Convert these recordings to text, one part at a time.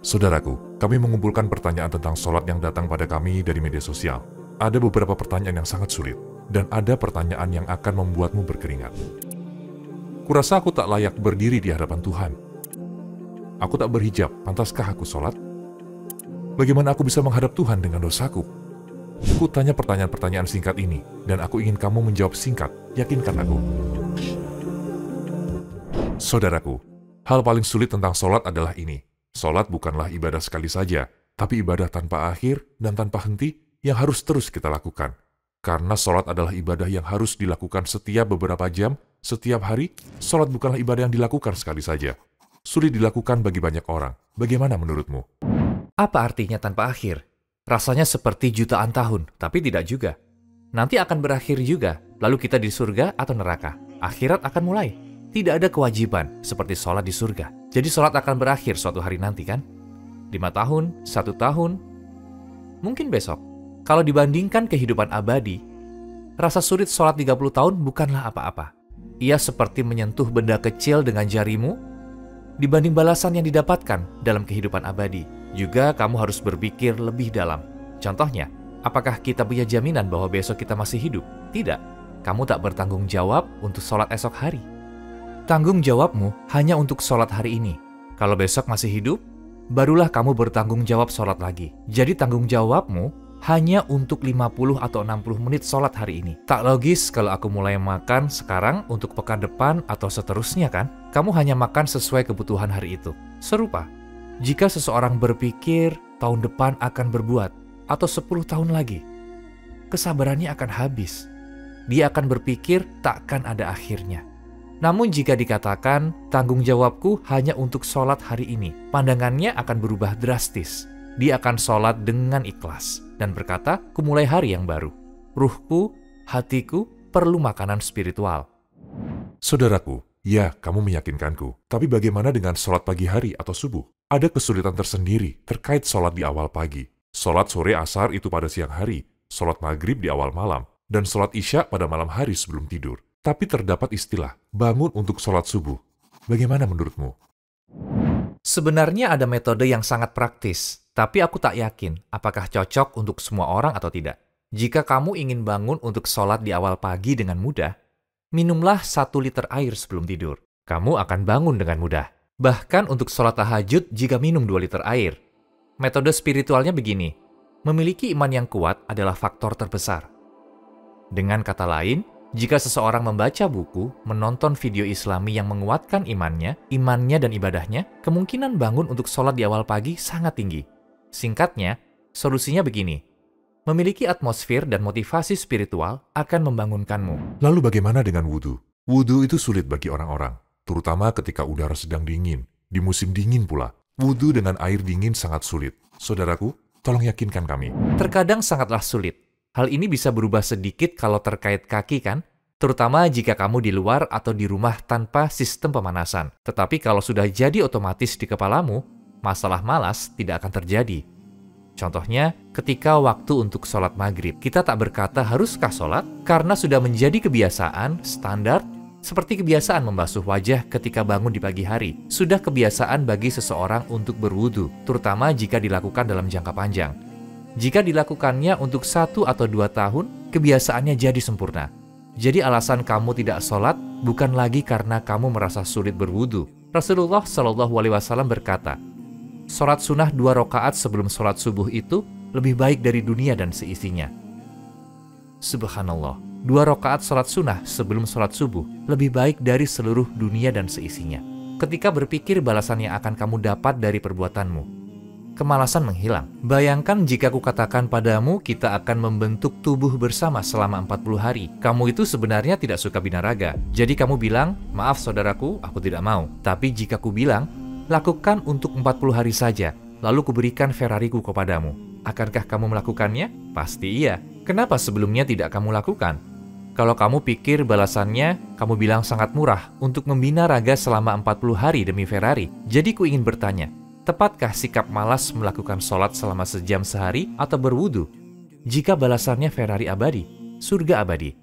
Saudaraku, kami mengumpulkan pertanyaan tentang sholat yang datang pada kami dari media sosial. Ada beberapa pertanyaan yang sangat sulit, dan ada pertanyaan yang akan membuatmu berkeringat. Kurasa aku tak layak berdiri di hadapan Tuhan. Aku tak berhijab, pantaskah aku sholat? Bagaimana aku bisa menghadap Tuhan dengan dosaku? Ku tanya pertanyaan-pertanyaan singkat ini, dan aku ingin kamu menjawab singkat, yakinkan aku. Saudaraku, hal paling sulit tentang sholat adalah ini. Sholat bukanlah ibadah sekali saja, tapi ibadah tanpa akhir dan tanpa henti yang harus terus kita lakukan. Karena sholat adalah ibadah yang harus dilakukan setiap beberapa jam, setiap hari, sholat bukanlah ibadah yang dilakukan sekali saja. Sulit dilakukan bagi banyak orang. Bagaimana menurutmu? Apa artinya tanpa akhir? Rasanya seperti jutaan tahun, tapi tidak juga. Nanti akan berakhir juga, lalu kita di surga atau neraka. Akhirat akan mulai. Tidak ada kewajiban seperti sholat di surga. Jadi sholat akan berakhir suatu hari nanti kan? 5 tahun, 1 tahun, mungkin besok. Kalau dibandingkan kehidupan abadi, rasa sulit sholat 30 tahun bukanlah apa-apa. Ia seperti menyentuh benda kecil dengan jarimu, dibanding balasan yang didapatkan dalam kehidupan abadi. Juga kamu harus berpikir lebih dalam. Contohnya, apakah kita punya jaminan bahwa besok kita masih hidup? Tidak. Kamu tak bertanggung jawab untuk sholat esok hari. Tanggung jawabmu hanya untuk sholat hari ini. Kalau besok masih hidup, barulah kamu bertanggung jawab sholat lagi. Jadi tanggung jawabmu hanya untuk 50 atau 60 menit sholat hari ini. Tak logis kalau aku mulai makan sekarang untuk pekan depan atau seterusnya kan? Kamu hanya makan sesuai kebutuhan hari itu. Serupa, jika seseorang berpikir tahun depan akan berbuat atau 10 tahun lagi, kesabarannya akan habis. Dia akan berpikir takkan ada akhirnya. Namun jika dikatakan, tanggung jawabku hanya untuk sholat hari ini, pandangannya akan berubah drastis. Dia akan sholat dengan ikhlas, dan berkata, ku mulai hari yang baru. Ruhku, hatiku, perlu makanan spiritual. Saudaraku, ya, kamu meyakinkanku. Tapi bagaimana dengan sholat pagi hari atau subuh? Ada kesulitan tersendiri terkait sholat di awal pagi. Sholat sore asar itu pada siang hari, sholat maghrib di awal malam, dan sholat isya pada malam hari sebelum tidur. Tapi terdapat istilah, bangun untuk sholat subuh. Bagaimana menurutmu? Sebenarnya ada metode yang sangat praktis, tapi aku tak yakin apakah cocok untuk semua orang atau tidak. Jika kamu ingin bangun untuk sholat di awal pagi dengan mudah, minumlah 1 liter air sebelum tidur. Kamu akan bangun dengan mudah. Bahkan untuk sholat tahajud jika minum 2 liter air. Metode spiritualnya begini, memiliki iman yang kuat adalah faktor terbesar. Dengan kata lain, jika seseorang membaca buku, menonton video islami yang menguatkan imannya dan ibadahnya, kemungkinan bangun untuk sholat di awal pagi sangat tinggi. Singkatnya, solusinya begini. Memiliki atmosfer dan motivasi spiritual akan membangunkanmu. Lalu bagaimana dengan wudhu? Wudhu itu sulit bagi orang-orang, terutama ketika udara sedang dingin. Di musim dingin pula, wudhu dengan air dingin sangat sulit. Saudaraku, tolong yakinkan kami. Terkadang sangatlah sulit. Hal ini bisa berubah sedikit kalau terkait kaki kan? Terutama jika kamu di luar atau di rumah tanpa sistem pemanasan. Tetapi kalau sudah jadi otomatis di kepalamu, masalah malas tidak akan terjadi. Contohnya, ketika waktu untuk sholat maghrib, kita tak berkata haruskah sholat? Karena sudah menjadi kebiasaan, standar, seperti kebiasaan membasuh wajah ketika bangun di pagi hari. Sudah kebiasaan bagi seseorang untuk berwudu, terutama jika dilakukan dalam jangka panjang. Jika dilakukannya untuk 1 atau 2 tahun, kebiasaannya jadi sempurna. Jadi alasan kamu tidak sholat bukan lagi karena kamu merasa sulit berwudu. Rasulullah SAW berkata, sholat sunnah 2 rakaat sebelum sholat subuh itu lebih baik dari dunia dan seisinya. Subhanallah, 2 rakaat sholat sunnah sebelum sholat subuh lebih baik dari seluruh dunia dan seisinya. Ketika berpikir balasan yang akan kamu dapat dari perbuatanmu, kemalasan menghilang. Bayangkan jika kukatakan padamu kita akan membentuk tubuh bersama selama 40 hari. Kamu itu sebenarnya tidak suka binaraga. Jadi kamu bilang, maaf saudaraku, aku tidak mau. Tapi jika ku bilang, lakukan untuk 40 hari saja, lalu kuberikan Ferrariku kepadamu. Akankah kamu melakukannya? Pasti iya. Kenapa sebelumnya tidak kamu lakukan? Kalau kamu pikir balasannya, kamu bilang sangat murah untuk membina raga selama 40 hari demi Ferrari. Jadi ku ingin bertanya, tepatkah sikap malas melakukan sholat selama sejam sehari atau berwudu? Jika balasannya Ferrari abadi, surga abadi.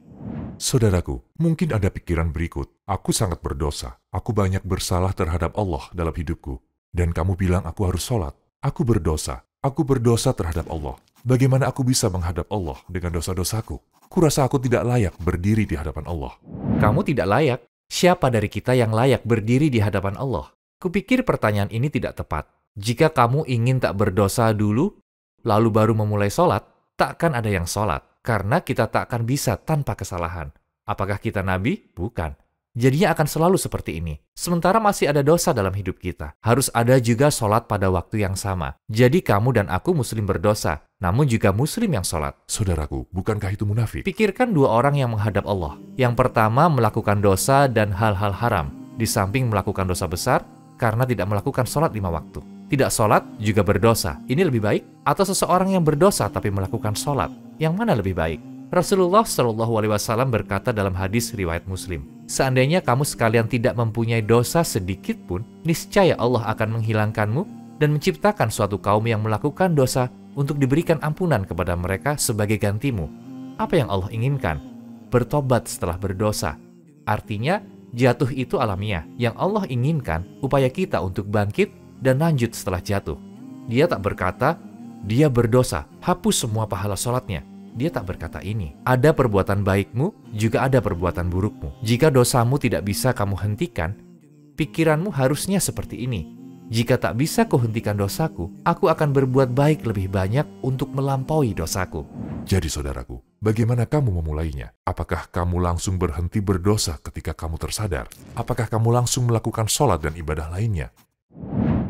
Saudaraku, mungkin ada pikiran berikut. Aku sangat berdosa. Aku banyak bersalah terhadap Allah dalam hidupku. Dan kamu bilang aku harus sholat. Aku berdosa terhadap Allah. Bagaimana aku bisa menghadap Allah dengan dosa-dosaku? Kurasa aku tidak layak berdiri di hadapan Allah. Kamu tidak layak. Siapa dari kita yang layak berdiri di hadapan Allah? Kupikir pertanyaan ini tidak tepat. Jika kamu ingin tak berdosa dulu, lalu baru memulai sholat, takkan ada yang sholat. Karena kita takkan bisa tanpa kesalahan. Apakah kita nabi? Bukan. Jadinya akan selalu seperti ini. Sementara masih ada dosa dalam hidup kita. Harus ada juga sholat pada waktu yang sama. Jadi kamu dan aku muslim berdosa, namun juga muslim yang sholat. Saudaraku, bukankah itu munafik? Pikirkan dua orang yang menghadap Allah. Yang pertama melakukan dosa dan hal-hal haram. Di samping melakukan dosa besar, karena tidak melakukan sholat 5 waktu. Tidak sholat juga berdosa. Ini lebih baik? Atau seseorang yang berdosa tapi melakukan sholat? Yang mana lebih baik? Rasulullah SAW berkata dalam hadis riwayat Muslim, seandainya kamu sekalian tidak mempunyai dosa sedikit pun, niscaya Allah akan menghilangkanmu dan menciptakan suatu kaum yang melakukan dosa untuk diberikan ampunan kepada mereka sebagai gantimu. Apa yang Allah inginkan? Bertobat setelah berdosa. Artinya, jatuh itu alamiah. Yang Allah inginkan upaya kita untuk bangkit dan lanjut setelah jatuh. Dia tak berkata, dia berdosa, hapus semua pahala sholatnya. Dia tak berkata ini. Ada perbuatan baikmu, juga ada perbuatan burukmu. Jika dosamu tidak bisa kamu hentikan, pikiranmu harusnya seperti ini. Jika tak bisa kuhentikan dosaku, aku akan berbuat baik lebih banyak untuk melampaui dosaku. Jadi saudaraku, bagaimana kamu memulainya? Apakah kamu langsung berhenti berdosa ketika kamu tersadar? Apakah kamu langsung melakukan sholat dan ibadah lainnya?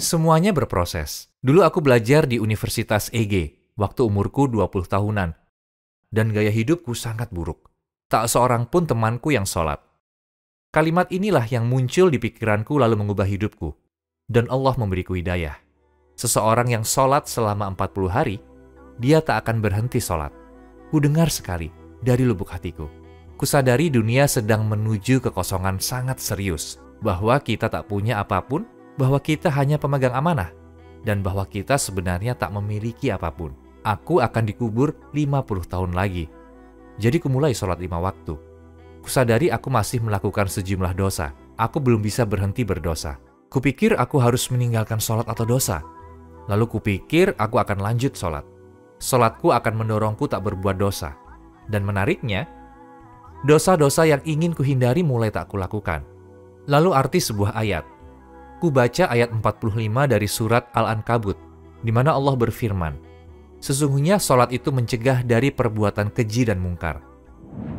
Semuanya berproses. Dulu aku belajar di Universitas EG, waktu umurku 20 tahunan. Dan gaya hidupku sangat buruk. Tak seorang pun temanku yang sholat. Kalimat inilah yang muncul di pikiranku lalu mengubah hidupku. Dan Allah memberiku hidayah. Seseorang yang sholat selama 40 hari, dia tak akan berhenti sholat. Ku dengar sekali dari lubuk hatiku. Kusadari dunia sedang menuju kekosongan sangat serius. Bahwa kita tak punya apapun, bahwa kita hanya pemegang amanah. Dan bahwa kita sebenarnya tak memiliki apapun. Aku akan dikubur 50 tahun lagi. Jadi kumulai sholat 5 waktu. Kusadari aku masih melakukan sejumlah dosa. Aku belum bisa berhenti berdosa. Kupikir aku harus meninggalkan sholat atau dosa. Lalu kupikir aku akan lanjut sholat. Sholatku akan mendorongku tak berbuat dosa. Dan menariknya, dosa-dosa yang ingin kuhindari mulai tak kulakukan. Lalu arti sebuah ayat. Kubaca ayat 45 dari surat Al-Ankabut, di mana Allah berfirman, sesungguhnya sholat itu mencegah dari perbuatan keji dan mungkar.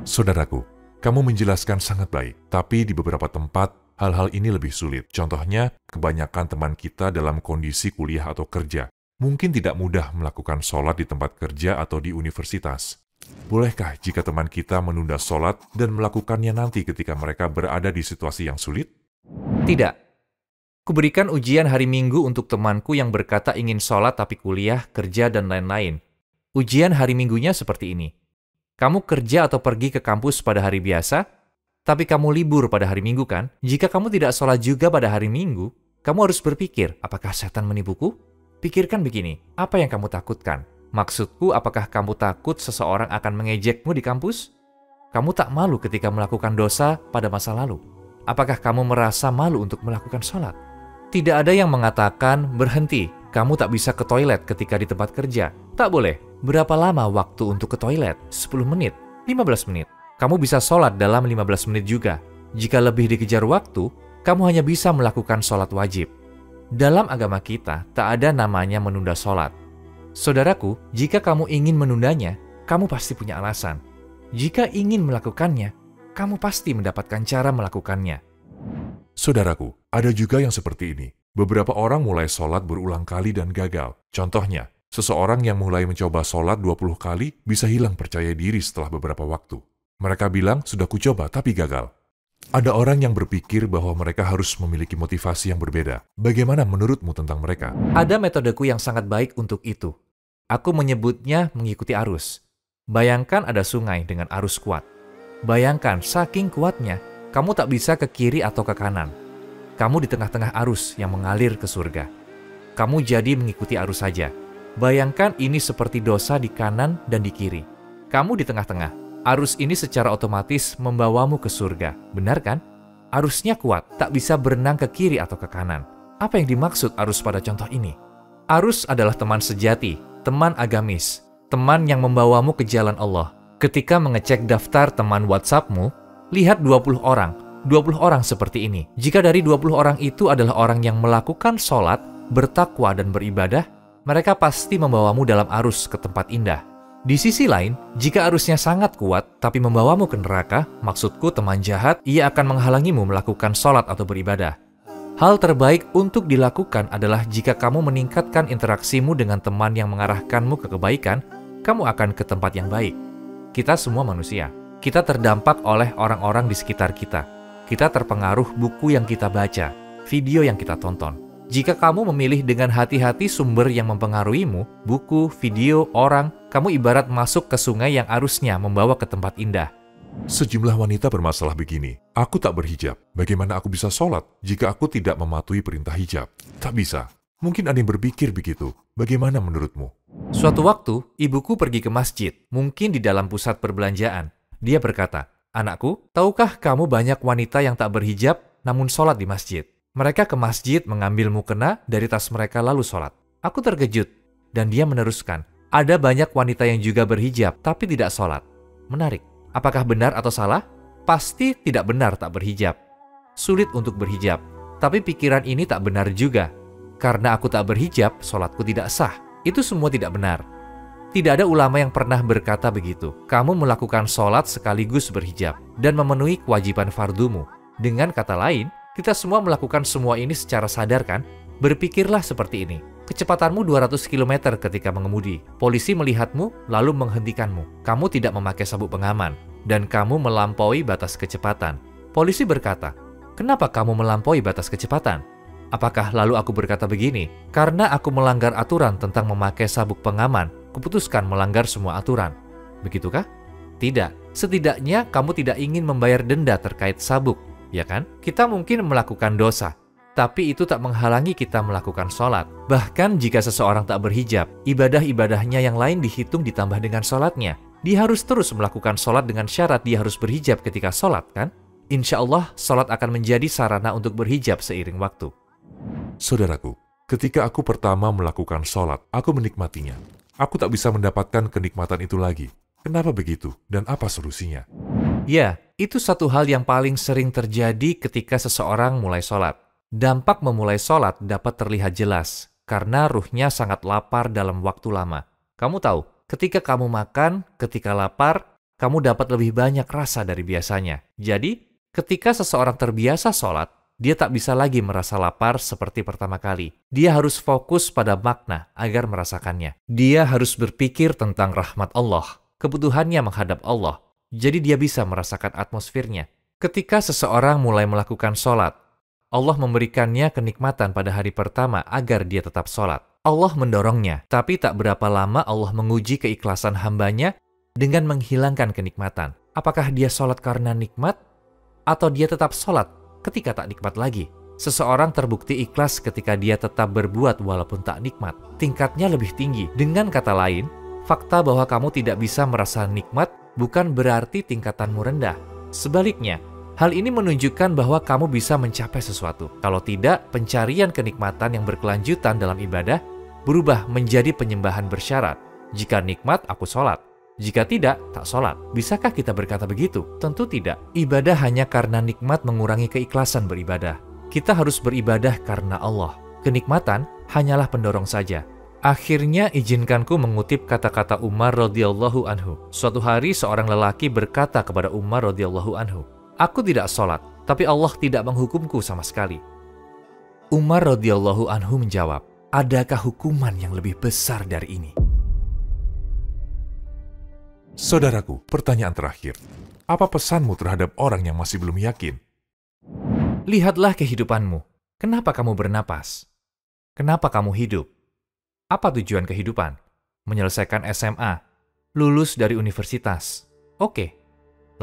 Saudaraku, kamu menjelaskan sangat baik, tapi di beberapa tempat hal-hal ini lebih sulit. Contohnya, kebanyakan teman kita dalam kondisi kuliah atau kerja mungkin tidak mudah melakukan sholat di tempat kerja atau di universitas. Bolehkah jika teman kita menunda sholat dan melakukannya nanti ketika mereka berada di situasi yang sulit? Tidak. Kuberikan ujian hari Minggu untuk temanku yang berkata ingin sholat tapi kuliah, kerja, dan lain-lain. Ujian hari Minggunya seperti ini. Kamu kerja atau pergi ke kampus pada hari biasa, tapi kamu libur pada hari Minggu kan? Jika kamu tidak sholat juga pada hari Minggu, kamu harus berpikir, apakah setan menipuku? Pikirkan begini, apa yang kamu takutkan? Maksudku, apakah kamu takut seseorang akan mengejekmu di kampus? Kamu tak malu ketika melakukan dosa pada masa lalu? Apakah kamu merasa malu untuk melakukan sholat? Tidak ada yang mengatakan, berhenti, kamu tak bisa ke toilet ketika di tempat kerja. Tak boleh. Berapa lama waktu untuk ke toilet? 10 menit? 15 menit? Kamu bisa sholat dalam 15 menit juga. Jika lebih dikejar waktu, kamu hanya bisa melakukan sholat wajib. Dalam agama kita, tak ada namanya menunda sholat. Saudaraku, jika kamu ingin menundanya, kamu pasti punya alasan. Jika ingin melakukannya, kamu pasti mendapatkan cara melakukannya. Saudaraku, ada juga yang seperti ini. Beberapa orang mulai sholat berulang kali dan gagal. Contohnya, seseorang yang mulai mencoba sholat 20 kali bisa hilang percaya diri setelah beberapa waktu. Mereka bilang, sudah kucoba tapi gagal. Ada orang yang berpikir bahwa mereka harus memiliki motivasi yang berbeda. Bagaimana menurutmu tentang mereka? Ada metodeku yang sangat baik untuk itu. Aku menyebutnya mengikuti arus. Bayangkan ada sungai dengan arus kuat. Bayangkan saking kuatnya, kamu tak bisa ke kiri atau ke kanan. Kamu di tengah-tengah arus yang mengalir ke surga. Kamu jadi mengikuti arus saja. Bayangkan ini seperti dosa di kanan dan di kiri. Kamu di tengah-tengah. Arus ini secara otomatis membawamu ke surga. Benar kan? Arusnya kuat, tak bisa berenang ke kiri atau ke kanan. Apa yang dimaksud arus pada contoh ini? Arus adalah teman sejati, teman agamis, teman yang membawamu ke jalan Allah. Ketika mengecek daftar teman WhatsApp-mu, lihat 20 orang. 20 orang seperti ini. Jika dari 20 orang itu adalah orang yang melakukan sholat, bertakwa dan beribadah, mereka pasti membawamu dalam arus ke tempat indah. Di sisi lain, jika arusnya sangat kuat tapi membawamu ke neraka, maksudku teman jahat, ia akan menghalangimu melakukan sholat atau beribadah. Hal terbaik untuk dilakukan adalah jika kamu meningkatkan interaksimu dengan teman yang mengarahkanmu ke kebaikan, kamu akan ke tempat yang baik. Kita semua manusia. Kita terdampak oleh orang-orang di sekitar kita. Kita terpengaruh buku yang kita baca, video yang kita tonton. Jika kamu memilih dengan hati-hati sumber yang mempengaruhimu, buku, video, orang, kamu ibarat masuk ke sungai yang arusnya membawa ke tempat indah. Sejumlah wanita bermasalah begini. Aku tak berhijab. Bagaimana aku bisa sholat jika aku tidak mematuhi perintah hijab? Tak bisa. Mungkin ada yang berpikir begitu. Bagaimana menurutmu? Suatu waktu, ibuku pergi ke masjid, mungkin di dalam pusat perbelanjaan. Dia berkata, "Anakku, tahukah kamu banyak wanita yang tak berhijab namun sholat di masjid? Mereka ke masjid mengambil mukena dari tas mereka lalu sholat." Aku terkejut, dan dia meneruskan, "Ada banyak wanita yang juga berhijab tapi tidak sholat." Menarik. Apakah benar atau salah? Pasti tidak benar tak berhijab. Sulit untuk berhijab, tapi pikiran ini tak benar juga. Karena aku tak berhijab, sholatku tidak sah. Itu semua tidak benar. Tidak ada ulama yang pernah berkata begitu. Kamu melakukan sholat sekaligus berhijab dan memenuhi kewajiban fardumu. Dengan kata lain, kita semua melakukan semua ini secara sadar kan? Berpikirlah seperti ini. Kecepatanmu 200 km ketika mengemudi. Polisi melihatmu lalu menghentikanmu. Kamu tidak memakai sabuk pengaman dan kamu melampaui batas kecepatan. Polisi berkata, "Kenapa kamu melampaui batas kecepatan?" Apakah lalu aku berkata begini, "Karena aku melanggar aturan tentang memakai sabuk pengaman, kuputuskan melanggar semua aturan." Begitukah? Tidak. Setidaknya kamu tidak ingin membayar denda terkait sabuk, ya kan? Kita mungkin melakukan dosa, tapi itu tak menghalangi kita melakukan sholat. Bahkan jika seseorang tak berhijab, ibadah-ibadahnya yang lain dihitung ditambah dengan sholatnya. Dia harus terus melakukan sholat dengan syarat dia harus berhijab ketika sholat, kan? Insya Allah, sholat akan menjadi sarana untuk berhijab seiring waktu. Saudaraku, ketika aku pertama melakukan sholat, aku menikmatinya. Aku tak bisa mendapatkan kenikmatan itu lagi. Kenapa begitu? Dan apa solusinya? Ya, itu satu hal yang paling sering terjadi ketika seseorang mulai sholat. Dampak memulai sholat dapat terlihat jelas, karena ruhnya sangat lapar dalam waktu lama. Kamu tahu, ketika kamu makan, ketika lapar, kamu dapat lebih banyak rasa dari biasanya. Jadi, ketika seseorang terbiasa sholat, dia tak bisa lagi merasa lapar seperti pertama kali. Dia harus fokus pada makna agar merasakannya. Dia harus berpikir tentang rahmat Allah, kebutuhannya menghadap Allah. Jadi dia bisa merasakan atmosfernya. Ketika seseorang mulai melakukan sholat, Allah memberikannya kenikmatan pada hari pertama agar dia tetap sholat. Allah mendorongnya, tapi tak berapa lama Allah menguji keikhlasan hambanya dengan menghilangkan kenikmatan. Apakah dia sholat karena nikmat? Atau dia tetap sholat ketika tak nikmat lagi? Seseorang terbukti ikhlas ketika dia tetap berbuat walaupun tak nikmat. Tingkatnya lebih tinggi. Dengan kata lain, fakta bahwa kamu tidak bisa merasa nikmat bukan berarti tingkatanmu rendah. Sebaliknya, hal ini menunjukkan bahwa kamu bisa mencapai sesuatu. Kalau tidak, pencarian kenikmatan yang berkelanjutan dalam ibadah berubah menjadi penyembahan bersyarat. Jika nikmat, aku sholat. Jika tidak, tak sholat. Bisakah kita berkata begitu? Tentu tidak. Ibadah hanya karena nikmat mengurangi keikhlasan beribadah. Kita harus beribadah karena Allah. Kenikmatan hanyalah pendorong saja. Akhirnya izinkanku mengutip kata-kata Umar radhiyallahu anhu. Suatu hari seorang lelaki berkata kepada Umar radhiyallahu anhu, "Aku tidak sholat, tapi Allah tidak menghukumku sama sekali." Umar radhiyallahu anhu menjawab, "Adakah hukuman yang lebih besar dari ini?" Saudaraku, pertanyaan terakhir. Apa pesanmu terhadap orang yang masih belum yakin? Lihatlah kehidupanmu. Kenapa kamu bernapas? Kenapa kamu hidup? Apa tujuan kehidupan? Menyelesaikan SMA, lulus dari universitas. Oke.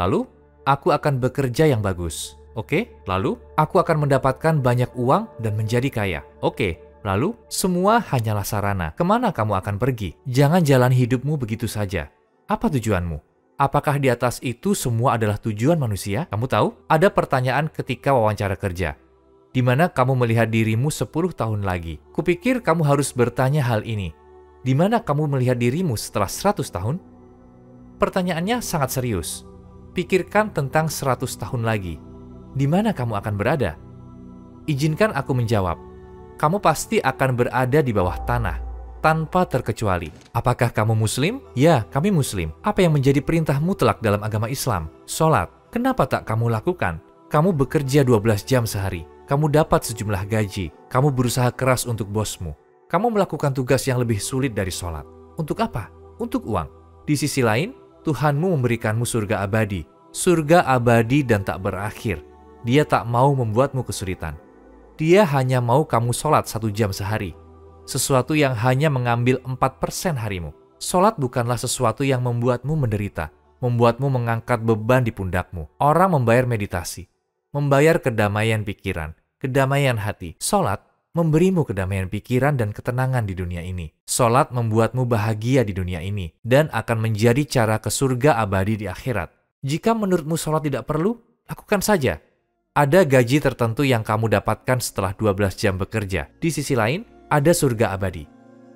Lalu, aku akan bekerja yang bagus. Oke. Lalu, aku akan mendapatkan banyak uang dan menjadi kaya. Oke. Lalu, semua hanyalah sarana. Kemana kamu akan pergi? Jangan jalan hidupmu begitu saja. Apa tujuanmu? Apakah di atas itu semua adalah tujuan manusia? Kamu tahu, ada pertanyaan ketika wawancara kerja. Di mana kamu melihat dirimu 10 tahun lagi? Kupikir kamu harus bertanya hal ini. Di mana kamu melihat dirimu setelah 100 tahun? Pertanyaannya sangat serius. Pikirkan tentang 100 tahun lagi. Di mana kamu akan berada? Izinkan aku menjawab. Kamu pasti akan berada di bawah tanah, tanpa terkecuali. Apakah kamu Muslim? Ya, kami Muslim. Apa yang menjadi perintah mutlak dalam agama Islam? Sholat. Kenapa tak kamu lakukan? Kamu bekerja 12 jam sehari. Kamu dapat sejumlah gaji. Kamu berusaha keras untuk bosmu. Kamu melakukan tugas yang lebih sulit dari sholat. Untuk apa? Untuk uang. Di sisi lain, Tuhanmu memberikanmu surga abadi. Surga abadi dan tak berakhir. Dia tak mau membuatmu kesulitan. Dia hanya mau kamu sholat 1 jam sehari. Sesuatu yang hanya mengambil 4% harimu. Sholat bukanlah sesuatu yang membuatmu menderita. Membuatmu mengangkat beban di pundakmu. Orang membayar meditasi. Membayar kedamaian pikiran. Kedamaian hati. Sholat memberimu kedamaian pikiran dan ketenangan di dunia ini. Sholat membuatmu bahagia di dunia ini dan akan menjadi cara ke surga abadi di akhirat. Jika menurutmu sholat tidak perlu, lakukan saja. Ada gaji tertentu yang kamu dapatkan setelah 12 jam bekerja. Di sisi lain, ada surga abadi.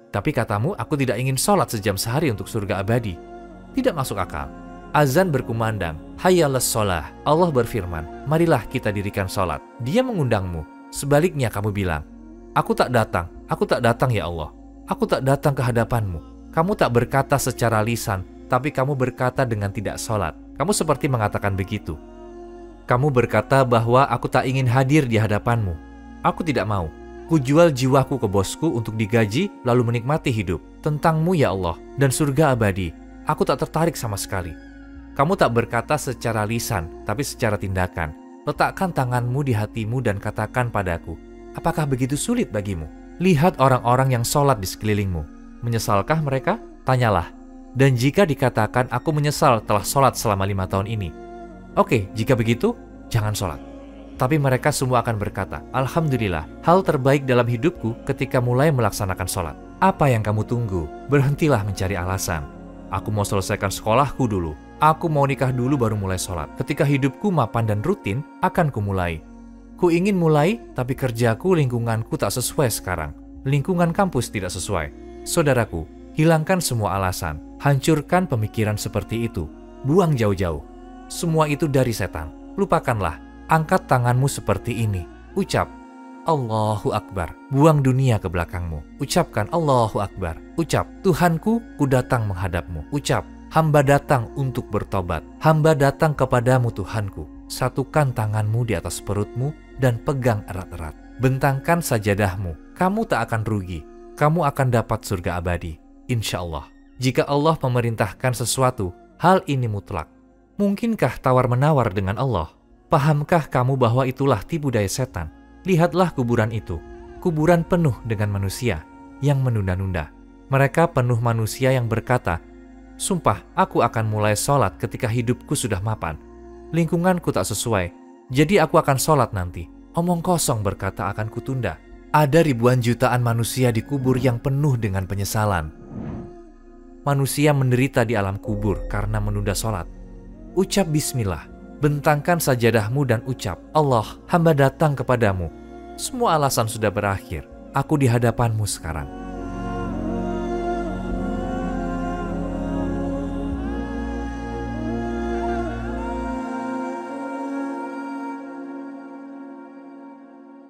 Tapi katamu, aku tidak ingin sholat sejam sehari untuk surga abadi. Tidak masuk akal. Azan berkumandang, hayyalas sholah. Allah berfirman, marilah kita dirikan sholat. Dia mengundangmu. Sebaliknya kamu bilang, aku tak datang ya Allah. Aku tak datang ke hadapanmu. Kamu tak berkata secara lisan, tapi kamu berkata dengan tidak sholat. Kamu seperti mengatakan begitu. Kamu berkata bahwa aku tak ingin hadir di hadapanmu. Aku tidak mau. Kujual jiwaku ke bosku untuk digaji lalu menikmati hidup. Tentangmu ya Allah dan surga abadi. Aku tak tertarik sama sekali. Kamu tak berkata secara lisan, tapi secara tindakan. Letakkan tanganmu di hatimu dan katakan padaku, apakah begitu sulit bagimu? Lihat orang-orang yang sholat di sekelilingmu. Menyesalkah mereka? Tanyalah. Dan jika dikatakan aku menyesal telah sholat selama 5 tahun ini. Oke, jika begitu, jangan sholat. Tapi mereka semua akan berkata, alhamdulillah, hal terbaik dalam hidupku ketika mulai melaksanakan sholat. Apa yang kamu tunggu? Berhentilah mencari alasan. Aku mau selesaikan sekolahku dulu. Aku mau nikah dulu baru mulai sholat. Ketika hidupku mapan dan rutin, akan kumulai. Ku ingin mulai, tapi kerjaku, lingkunganku tak sesuai sekarang. Lingkungan kampus tidak sesuai. Saudaraku, hilangkan semua alasan. Hancurkan pemikiran seperti itu. Buang jauh-jauh. Semua itu dari setan. Lupakanlah. Angkat tanganmu seperti ini. Ucap, Allahu Akbar. Buang dunia ke belakangmu. Ucapkan Allahu Akbar. Ucap, Tuhanku, ku datang menghadapmu. Ucap, hamba datang untuk bertobat. Hamba datang kepadamu Tuhanku. Satukan tanganmu di atas perutmu dan pegang erat-erat. Bentangkan sajadahmu. Kamu tak akan rugi. Kamu akan dapat surga abadi. Insya Allah. Jika Allah memerintahkan sesuatu, hal ini mutlak. Mungkinkah tawar-menawar dengan Allah? Pahamkah kamu bahwa itulah tipu daya setan? Lihatlah kuburan itu. Kuburan penuh dengan manusia yang menunda-nunda. Mereka penuh manusia yang berkata, sumpah, aku akan mulai sholat ketika hidupku sudah mapan. Lingkunganku tak sesuai, jadi aku akan sholat nanti. Omong kosong berkata akan kutunda. Ada ribuan jutaan manusia di kubur yang penuh dengan penyesalan. Manusia menderita di alam kubur karena menunda sholat. Ucap bismillah, bentangkan sajadahmu dan ucap, Allah, hamba datang kepadamu. Semua alasan sudah berakhir. Aku di hadapanmu sekarang.